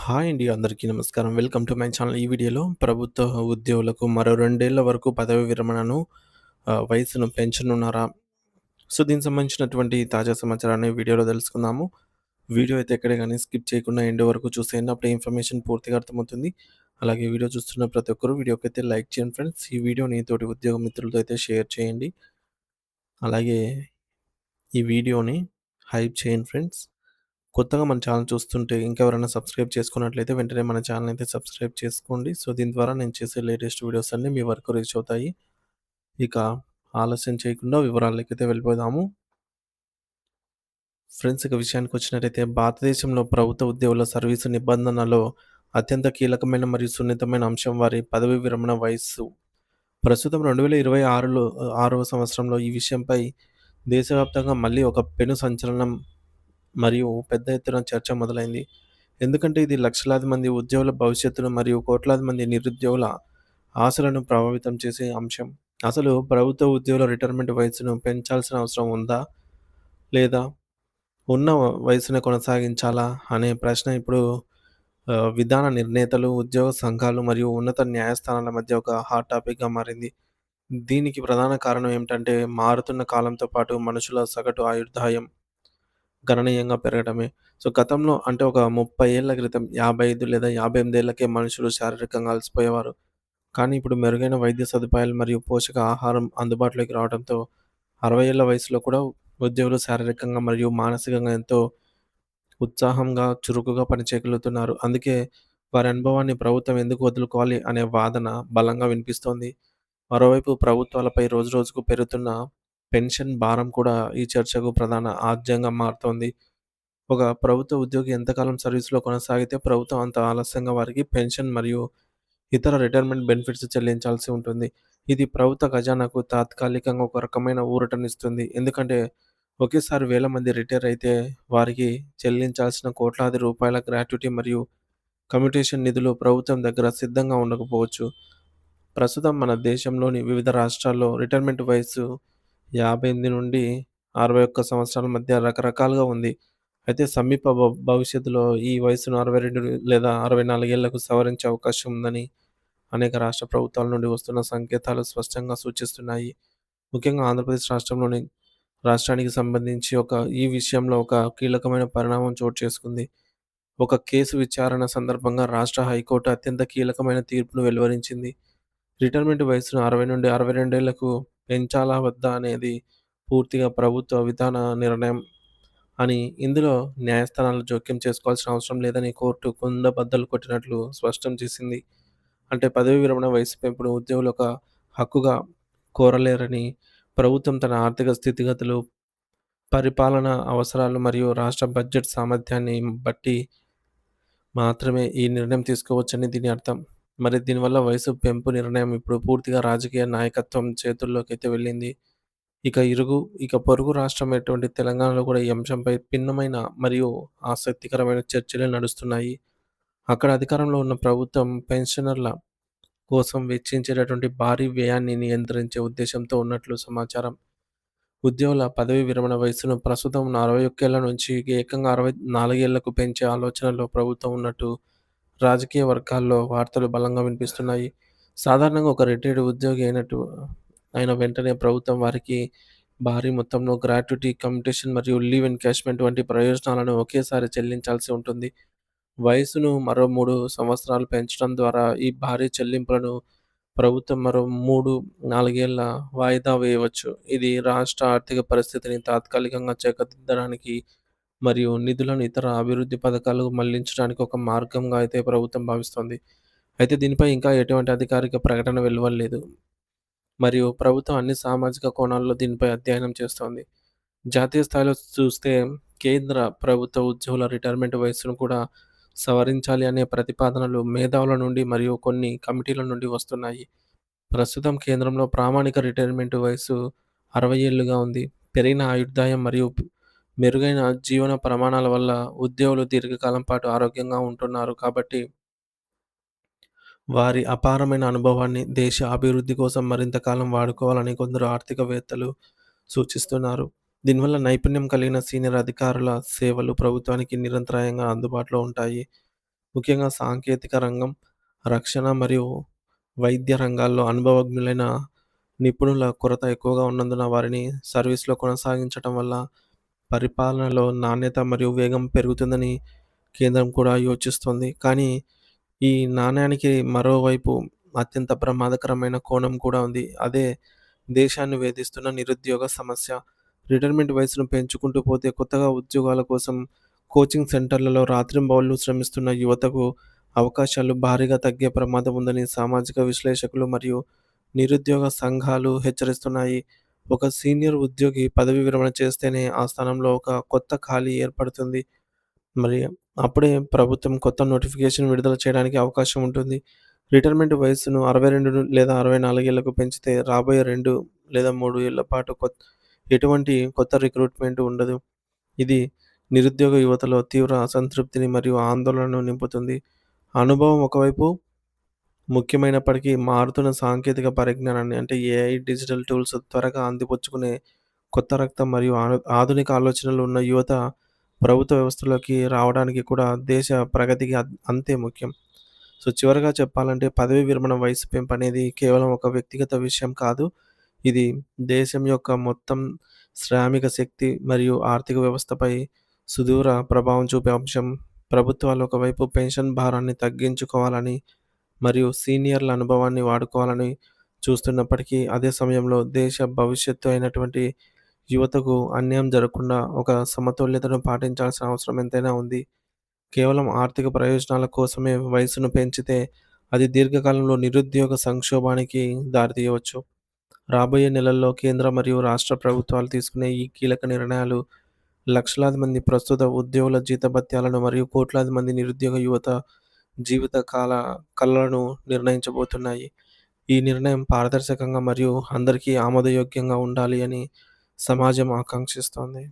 Hi అండి. అందరికీ నమస్కారం. Welcome to my channel. ఈ వీడియోలో ప్రభుత్వ ఉద్యోగులకు మరో 2 ఏళ్ల వరకు పదవి విరమణను వయసును పెంచనున్నారా? సో, దీనికి సంబంధించినటువంటి తాజా సమాచారాన్ని వీడియోలో తెలుసుకుందాము. వీడియో అయితే ఎక్కడ గాని స్కిప్ చేయకుండా ఎండ్ వరకు చూసేయండి. అప్పుడే ఇన్ఫర్మేషన్ పూర్తిగా అర్థమవుతుంది. అలాగే వీడియో చూస్తున్న ప్రతి ఒక్కరు వీడియోకైతే లైక్ చేయండి ఫ్రెండ్స్. ఈ వీడియోని తోటి ఉద్యోగ మిత్రులతో అయితే షేర్ చేయండి. అలాగే ఈ వీడియోని హైప్ చేయండి ఫ్రెండ్స్. కొత్తగా మన ఛానల్ చూస్తుంటే ఇంకెవరైనా సబ్స్క్రైబ్ చేసుకున్నట్లయితే వెంటనే మన ఛానల్ అయితే సబ్స్క్రైబ్ చేసుకోండి. సో, దీని ద్వారా నేను చేసే లేటెస్ట్ వీడియోస్ అన్నీ మీ వరకు రీచ్ అవుతాయి. ఇక ఆలస్యం చేయకుండా వివరాలకైతే వెళ్ళిపోదాము. ఫ్రెండ్స్, ఇక విషయానికొచ్చినట్టయితే భారతదేశంలో ప్రభుత్వ ఉద్యోగుల సర్వీసు నిబంధనలో అత్యంత కీలకమైన మరియు సున్నితమైన అంశం వారి పదవీ విరమణ వయస్సు. ప్రస్తుతం 2026లో 6వ సంవత్సరంలో ఈ విషయంపై దేశవ్యాప్తంగా మళ్ళీ ఒక పెను సంచలనం మరియు పెద్ద ఎత్తున చర్చ మొదలైంది. ఎందుకంటే ఇది లక్షలాది మంది ఉద్యోగుల భవిష్యత్తును మరియు కోట్లాది మంది నిరుద్యోగుల ఆశలను ప్రభావితం చేసే అంశం. అసలు ప్రభుత్వ ఉద్యోగుల రిటైర్మెంట్ వయస్సును పెంచాల్సిన అవసరం ఉందా? లేదా ఉన్న వయసునే కొనసాగించాలా? అనే ప్రశ్న ఇప్పుడు విధాన నిర్ణేతలు, ఉద్యోగ సంఘాలు మరియు ఉన్నత న్యాయస్థానాల మధ్య ఒక హాట్ టాపిక్‌గా మారింది. దీనికి ప్రధాన కారణం ఏమిటంటే మారుతున్న కాలంతో పాటు మనుషుల సగటు ఆయుర్దాయం గణనీయంగా పెరగడమే. సో, గతంలో అంటే ఒక 30 ఏళ్ల క్రితం 55 లేదా 58 ఏళ్లకే మనుషులు శారీరకంగా అలసిపోయేవారు. కానీ ఇప్పుడు మెరుగైన వైద్య సదుపాయాలు మరియు పోషక ఆహారం అందుబాటులోకి రావడంతో 60 ఏళ్ల వయసులో కూడా ఉద్యోగులు శారీరకంగా మరియు మానసికంగా ఎంతో ఉత్సాహంగా, చురుకుగా పనిచేయగలుగుతున్నారు. అందుకే వారి అనుభవాన్ని ప్రభుత్వం ఎందుకు వదులుకోవాలి అనే వాదన బలంగా వినిపిస్తోంది. మరోవైపు ప్రభుత్వాలపై రోజురోజుకు పెరుగుతున్న పెన్షన్ భారం కూడా ఈ చర్చకు ప్రధాన ఆజ్యంగా మారుతోంది. ఒక ప్రభుత్వ ఉద్యోగి ఎంతకాలం సర్వీస్‌లో కొనసాగితే ప్రభుత్వం అంత ఆలస్యంగా వారికి పెన్షన్ మరియు ఇతర రిటైర్మెంట్ బెనిఫిట్స్ చెల్లించాల్సి ఉంటుంది. ఇది ప్రభుత్వ ఖజానాకు తాత్కాలికంగా ఒక రకమైన ఊరటనిస్తుంది. ఎందుకంటే ఒకేసారి వేల మంది రిటైర్ అయితే వారికి చెల్లించాల్సిన కోట్లాది రూపాయల గ్రాట్యుటీ మరియు కమ్యుటేషన్ నిధులు ప్రభుత్వం దగ్గర సిద్ధంగా ఉండకపోవచ్చు. ప్రస్తుతం మన దేశంలోని వివిధ రాష్ట్రాల్లో రిటైర్మెంట్ వయస్సు 58 నుండి 61 సంవత్సరాల మధ్య రకరకాలుగా ఉంది. అయితే సమీప భవిష్యత్తులో ఈ వయస్సును 62 లేదా 64 ఏళ్లకు సవరించే అవకాశం ఉందని అనేక రాష్ట్ర ప్రభుత్వాల నుండి వస్తున్న సంకేతాలు స్పష్టంగా సూచిస్తున్నాయి. ముఖ్యంగా ఆంధ్రప్రదేశ్ రాష్ట్రానికి సంబంధించి ఈ విషయంలో ఒక కీలకమైన పరిణామం చోటు చేసుకుంది. ఒక కేసు విచారణ సందర్భంగా రాష్ట్ర హైకోర్టు అత్యంత కీలకమైన తీర్పును వెలువరించింది. రిటైర్మెంట్ వయస్సును 60 నుండి 62 ఏళ్లకు పెంచాలా వద్దా అనేది పూర్తిగా ప్రభుత్వ విధాన నిర్ణయం అని, ఇందులో న్యాయస్థానాలు జోక్యం చేసుకోవాల్సిన అవసరం లేదని కోర్టు కుండబద్దలు కొట్టినట్లు స్పష్టం చేసింది. అంటే పదవీ విరమణ వయసు పెంపును ఉద్యోగులు ఒక హక్కుగా కోరలేరని, ప్రభుత్వం తన ఆర్థిక స్థితిగతులు, పరిపాలన అవసరాలు మరియు రాష్ట్ర బడ్జెట్ సామర్థ్యాన్ని బట్టి మాత్రమే ఈ నిర్ణయం తీసుకోవచ్చని దీని అర్థం. మరి దీనివల్ల వయసు పెంపు నిర్ణయం ఇప్పుడు పూర్తిగా రాజకీయ నాయకత్వం చేతుల్లోకైతే వెళ్ళింది. ఇక పొరుగు రాష్ట్రమైనటువంటి తెలంగాణలో కూడా ఈ అంశంపై భిన్నమైన మరియు ఆసక్తికరమైన చర్చలే నడుస్తున్నాయి. అక్కడ అధికారంలో ఉన్న ప్రభుత్వం పెన్షనర్ల కోసం వెచ్చించేటటువంటి భారీ వ్యయాన్ని నియంత్రించే ఉద్దేశంతో ఉన్నట్లు సమాచారం. ఉద్యోగుల పదవీ విరమణ వయస్సును ప్రస్తుతం ఉన్న 61 ఏళ్ల నుంచి ఏకంగా 64 ఏళ్లకు పెంచే ఆలోచనలో ప్రభుత్వం ఉన్నట్టు రాజకీయ వర్గాల్లో వార్తలు బలంగా వినిపిస్తున్నాయి. సాధారణంగా ఒక రిటైర్డ్ ఉద్యోగి అయిన వెంటనే ప్రభుత్వం వారికి భారీ మొత్తంలో గ్రాట్యుటీ, కమ్యుటేషన్ మరియు లీవ్ ఎన్‌క్యాష్‌మెంట్ వంటి ప్రయోజనాలను ఒకేసారి చెల్లించాల్సి ఉంటుంది. వయసును మరో 3 సంవత్సరాలు పెంచడం ద్వారా ఈ భారీ చెల్లింపులను ప్రభుత్వం మరో 3, 4 ఏళ్ల వాయిదా వేయవచ్చు. ఇది రాష్ట్ర ఆర్థిక పరిస్థితిని తాత్కాలికంగా చక్కదిద్దడానికి మరియు నిధులను ఇతర అభివృద్ధి పథకాలకు మళ్లించడానికి ఒక మార్గంగా అయితే ప్రభుత్వం భావిస్తోంది. అయితే దీనిపై ఇంకా ఎటువంటి అధికారిక ప్రకటన వెలువడలేదు. మరియు ప్రభుత్వం అన్ని సామాజిక కోణాల్లో దీనిపై అధ్యయనం చేస్తోంది. జాతీయ స్థాయిలో చూస్తే కేంద్ర ప్రభుత్వ ఉద్యోగుల రిటైర్మెంట్ వయస్సును కూడా సవరించాలి అనే ప్రతిపాదనలు మేధావుల నుండి మరియు కొన్ని కమిటీల నుండి వస్తున్నాయి. ప్రస్తుతం కేంద్రంలో ప్రామాణిక రిటైర్మెంట్ వయస్సు 60 ఏళ్లుగా ఉంది. పెరిగిన ఆయుర్దాయం మరియు మెరుగైన జీవన ప్రమాణాల వల్ల ఉద్యోగులు దీర్ఘకాలం పాటు ఆరోగ్యంగా ఉంటున్నారు కాబట్టి వారి అపారమైన అనుభవాన్ని దేశ అభివృద్ధి కోసం మరింత కాలం వాడుకోవాలని కొందరు ఆర్థికవేత్తలు సూచిస్తున్నారు. దీనివల్ల నైపుణ్యం కలిగిన సీనియర్ అధికారుల సేవలు ప్రభుత్వానికి నిరంతరాయంగా అందుబాటులో ఉంటాయి. ముఖ్యంగా సాంకేతిక రంగం, రక్షణ మరియు వైద్య రంగాల్లో అనుభవజ్ఞులైన నిపుణుల కొరత ఎక్కువగా ఉన్నందున వారిని సర్వీస్‌లో కొనసాగించటం వల్ల పరిపాలనలో నాణ్యత మరియు వేగం పెరుగుతుందని కేంద్రం కూడా యోచిస్తోంది. కానీ ఈ నాణేనికి మరోవైపు అత్యంత ప్రమాదకరమైన కోణం కూడా ఉంది. అదే దేశాన్ని వేధిస్తున్న నిరుద్యోగ సమస్య. రిటైర్మెంట్ వయసును పెంచుకుంటూ పోతే కొత్తగా ఉద్యోగాల కోసం కోచింగ్ సెంటర్లలో రాత్రింబవళ్లు శ్రమిస్తున్న యువతకు అవకాశాలు భారీగా తగ్గే ప్రమాదం ఉందని సామాజిక విశ్లేషకులు మరియు నిరుద్యోగ సంఘాలు హెచ్చరిస్తున్నాయి. ఒక సీనియర్ ఉద్యోగి పదవీ విరమణ చేస్తేనే ఆ స్థానంలో ఒక కొత్త ఖాళీ ఏర్పడుతుంది. మరి అప్పుడే ప్రభుత్వం కొత్త నోటిఫికేషన్ విడుదల చేయడానికి అవకాశం ఉంటుంది. రిటైర్మెంట్ వయస్సును 62 లేదా 64 ఏళ్లకు పెంచితే రాబోయే 2 లేదా 3 ఏళ్ల పాటు ఎటువంటి కొత్త రిక్రూట్‌మెంట్ ఉండదు. ఇది నిరుద్యోగ యువతలో తీవ్ర అసంతృప్తిని మరియు ఆందోళనను నింపుతుంది. అనుభవం ఒకవైపు ముఖ్యమైనప్పటికీ మారుతున్న సాంకేతిక పరిజ్ఞానాన్ని అంటే ఏఐ, డిజిటల్ టూల్స్ త్వరగా అందిపుచ్చుకునే కొత్త రక్తం మరియు ఆధునిక ఆలోచనలు ఉన్న యువత ప్రభుత్వ వ్యవస్థలోకి రావడానికి కూడా దేశ ప్రగతికి అంతే ముఖ్యం. సో, చివరగా చెప్పాలంటే పదవీ విరమణ వయసు పెంపనేది కేవలం ఒక వ్యక్తిగత విషయం కాదు. ఇది దేశం యొక్క మొత్తం శ్రామిక శక్తి మరియు ఆర్థిక వ్యవస్థపై సుదూర ప్రభావం చూపే అంశం. ప్రభుత్వాలు ఒకవైపు పెన్షన్ భారాన్ని తగ్గించుకోవాలని మరియు సీనియర్ల అనుభవాన్ని వాడుకోవాలని చూస్తున్నప్పటికీ, అదే సమయంలో దేశ భవిష్యత్తు అయినటువంటి యువతకు అన్యాయం జరగకుండా ఒక సమతుల్యతను పాటించాల్సిన అవసరం ఎంతైనా ఉంది. కేవలం ఆర్థిక ప్రయోజనాల కోసమే వయసును పెంచితే అది దీర్ఘకాలంలో నిరుద్యోగ సంక్షోభానికి దారితీయవచ్చు. రాబోయే నెలల్లో కేంద్ర మరియు రాష్ట్ర ప్రభుత్వాలు తీసుకునే ఈ కీలక నిర్ణయాలు లక్షలాది మంది ప్రస్తుత ఉద్యోగుల జీతభత్యాలను మరియు కోట్లాది మంది నిరుద్యోగ యువత జీవిత కలలను నిర్ణయించబోతున్నాయి. ఈ నిర్ణయం పారదర్శకంగా మరియు అందరికీ ఆమోదయోగ్యంగా ఉండాలి అని సమాజం ఆకాంక్షిస్తోంది.